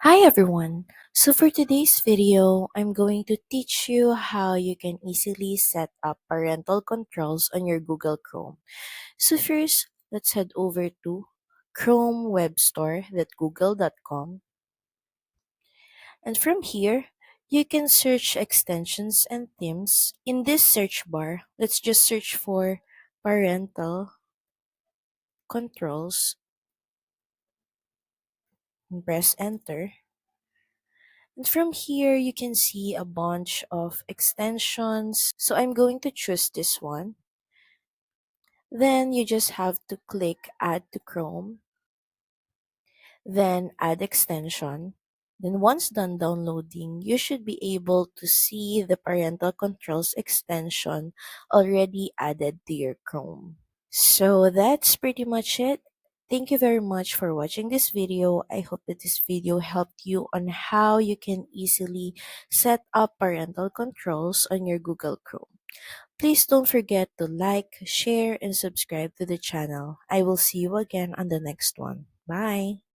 Hi everyone! So for today's video, I'm going to teach you how you can easily set up parental controls on your Google Chrome. So first, let's head over to chromewebstore.google.com, and from here, you can search extensions and themes. In this search bar, let's just search for parental controls and press enter. And from here, you can see a bunch of extensions. So I'm going to choose this one. Then you just have to click Add to Chrome, then Add Extension. Then once done downloading, you should be able to see the Parental Controls extension already added to your Chrome. So that's pretty much it. Thank you very much for watching this video. I hope that this video helped you on how you can easily set up parental controls on your Google Chrome. Please don't forget to like, share, and subscribe to the channel. I will see you again on the next one. Bye!